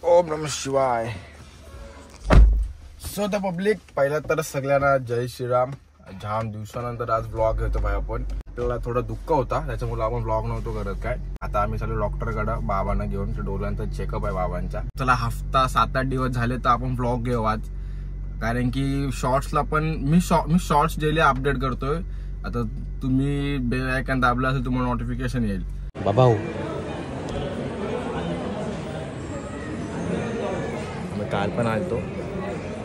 ओम नमः शिवाय. So the public, पहिला तर सगळ्यांना जय श्रीराम. जाम दिवसानंतर आज ब्लॉग घेतो भाई आपण. आपल्याला थोडा दुःख होता त्याच्यामुळे आपण ब्लॉग नव्हतो करत. काय आता आम्ही चालू डॉक्टरकडे बाबांना घेऊन. डोळ्यांचा चेकअप आहे बाबांचा. चला हफ्ता 7-8 दिवस झाले तर आपण ब्लॉग घेऊ आज. कारण की शॉर्ट्सला पण मी शॉर्ट्स डेली अपडेट करतोय. आता तुम्ही बेल आयकॉन दाबला असेल तुम्हाला नोटिफिकेशन येईल. बाबा काल पण आलतो.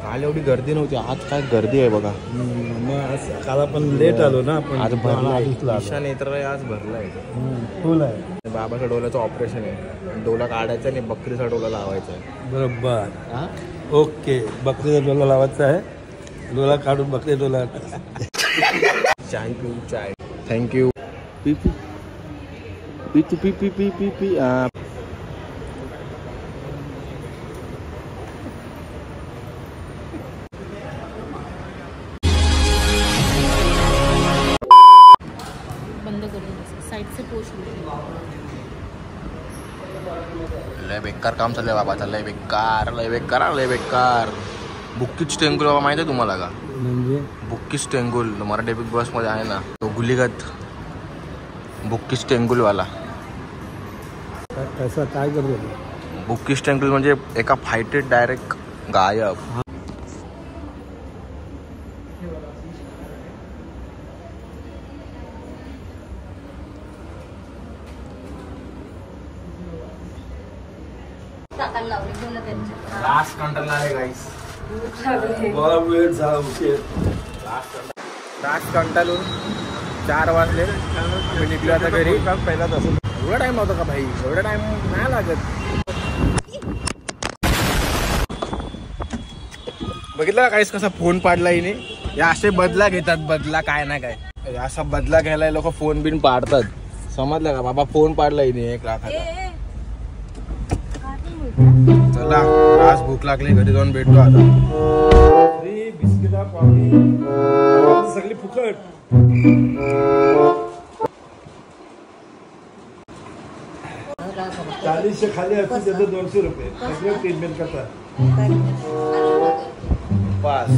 काल एवढी गर्दी नव्हती. आज काय गर्दी आहे बघा. मग काल आपण लेट आलो ना. आपण आज भरला. ईशा नेत्र आज भरलाय. फुल आहे. बाबाच्या डोळ्याचं ऑपरेशन आहे. डोळा काढायचा आणि बकरीचा डोळा लावायचा आहे. बरोबर. ओके. बकरीचा डोळा लावायचा आहे. डोळा काढून बकरी डोळा. चाय पिऊ चाय. थँक्यू. पी पी पी तू पी पी पी पी पी. लय बेकार काम चाललंय बाबा. लय बेकार लय बेकार लय बेकार. बुक्कीच टेंगुल बाबा माहिती आहे तुम्हाला का? म्हणजे बुक्कीच टेंगुल मराठी बिग बॉस मध्ये आहे ना तो गुलीगत. बुक्कीच टेंगुल वाला. कसं काय करतो? बुक्कीच टेंगुल म्हणजे एका फायटेड डायरेक्ट गायब. लास्ट कंट्रोल आहे गाईस. मला वेळ झाला उशीर. लास्ट कंटाळून 4 वाजले. मी निघलो आता घरी. पहिलाच असं एवढा टाइम होता का भाई? एवढा टाइम नाही लागत. बघितलं काहीच कसा फोन पाडला हिने. या असे बदला घेतात. बदला काय ना काय असा बदला घ्यायला लोक फोन बिन पाडतात. समजलं का बाबा? फोन पाडला हिने 1 लाखाचा. चला आज भूक लागली. घरी जाऊन भेटतो आता. बिस्किट सगळी फुकट. 40 खाली असतील त्याचं 200 रुपये सगळं ट्रीटमेंट करतात. पास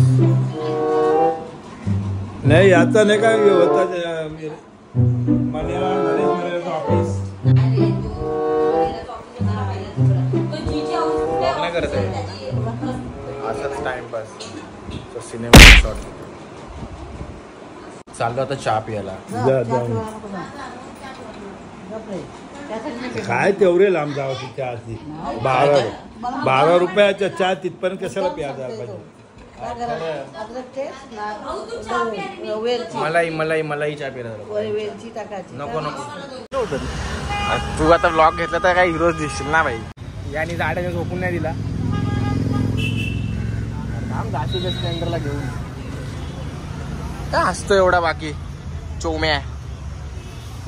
नाही याचा नाही काय होता मान्यवर नरेश ऑफिस. नाही करत आहे असाच टाइमपास. सिनेमा शॉट चाललो आता चहा प्यायला. काय तेवढे लांब जावं ती चहाची. 12 रुपयाच्या चहा तिथपर्यंत कशाला प्या जायला पाहिजे? मलाही चहा प्यायला नको नको. तू आता ब्लॉग घेतला तर काय हिरोज दिसशील ना भाई. याने झाडाने झोपून नाही दिला. काम घासूच्या सिलेंडरला घेऊन काय हसतो एवढा बाकी चोम्या.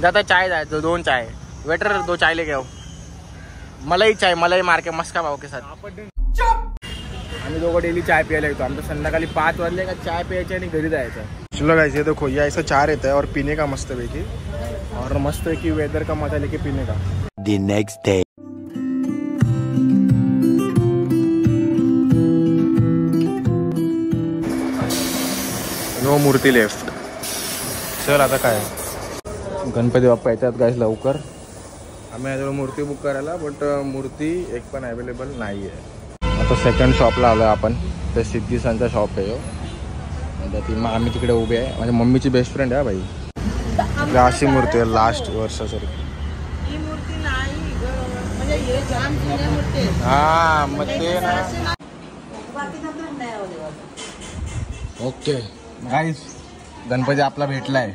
जाता चाय जायचं. 2 चाय. वेटर 2 चाय लेके आओ. मलाई चाय. मलाई मार के मस्का भाव के साथ. आम्ही दोघं डेली चाय प्यायला येतो. आमचं संध्याकाळी 5 वाजले का चाय प्यायची आणि घरी जायचं. चलो गाइस ये देखो ये ऐसा चाय रहता है और पीने का मस्त है कि और मस्त है कि वेदर का मजा लेके पीने का. The next day. नो मूर्ती लेफ्ट. चल आता काय गणपती बाप्पा येतात गाईस लवकर. आम्ही आलो मूर्ती बुक करायला बट मूर्ती एक पण अवेलेबल नाही आहे. आता सेकंड शॉपला आलो आपण. ते सिद्धी संचा शॉप आहे. ती मग आम्ही तिकडे उभे आहे. माझ्या मम्मीची बेस्ट फ्रेंड आहे भाई. अशी मूर्ती आहे लास्ट वर्षासारखी. हा मग ते ना. ओके गाईस गणपती आपला भेटलाय.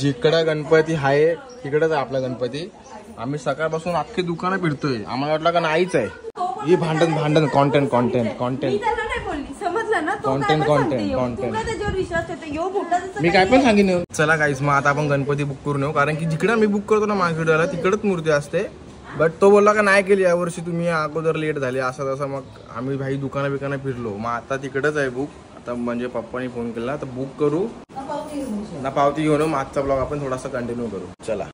जिकडं गणपती आहे तिकडंच आपला गणपती. आम्ही सकाळपासून अख्खी दुकानं फिरतोय. आम्हाला वाटलं का नाहीच आहे. ही भांडण कंटेंट मी काय पण सांगेन. चला गाईस मग आता आपण गणपती बुक करून येऊ. कारण की जिकडे मी बुक करतो ना मार्केटला तिकडच मूर्ती असते. बट तो बोलला का नाही केली यावर्षी तुम्ही अगोदर लेट झाले असं तसं. मग आम्ही भाई दुकानं फिरलो. मग आता तिकडच आहे बुक. आता म्हणजे पप्पानी फोन केला तर बुक करू ना पावती घेऊन. मागचा ब्लॉग आपण थोडासा कंटिन्यू करू. चला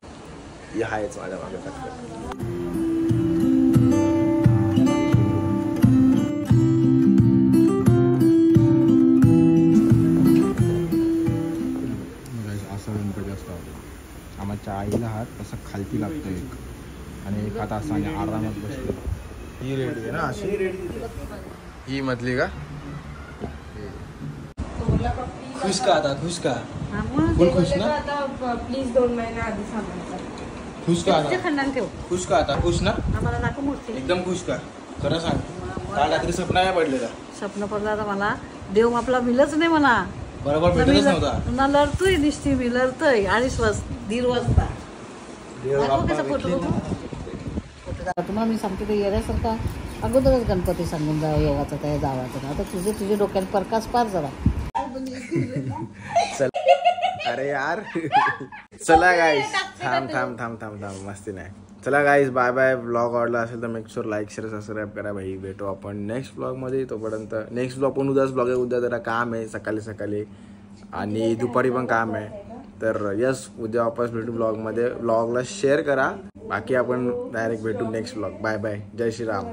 हे आहेच माझ्या मागे. तासाने आरामात बसलो. ही रेडी आहे ना अशी, ही मधली का? खुश का आता, खुश का? फुल खुश ना? प्लीज 2 महिने आधी सांगायचं. खुश का आता? खंडान ठेव. खुश का आता, खुश ना? आम्हाला दाखव मोठी. एकदम खुश का? खरं सांग, काल रात्री सपना काय पडलेला? स्वप्न पडलं आता मला, देव आपला मिळच नाही मला. बरोबर भेटतच नव्हता. पुन्हा लढतोय दिसती मी, लढतोय 1:30 वाजता. देव दाखव बाप्पा कसा फोटो भेटले. बघू. तुम्हाला मी सांगते ते येण्यासारखा अगोदरच गणपती सांगून जा येवाचा त्या जावाचा. आता तुझे डोक्यात प्रकाश पार जरा. चल अरे यार चला गाईस, थांब मस्ती नाही. चला गाईस, बाय बाय. ब्लॉग आवडला असेल तर make sure like share subscribe करा भाई. भेटू आपण नेक्स्ट ब्लॉगमध्ये. तोपर्यंत नेक्स्ट ब्लॉग पण उद्याच ब्लॉग आहे. उद्या जरा काम आहे सकाळी आणि दुपारी पण काम आहे. तर यस, उद्या वापस भेटू ब्लॉगमध्ये. ब्लॉगला शेअर करा. बाकी आपण डायरेक्ट भेटू नेक्स्ट ब्लॉग. Bye bye. जय श्रीराम.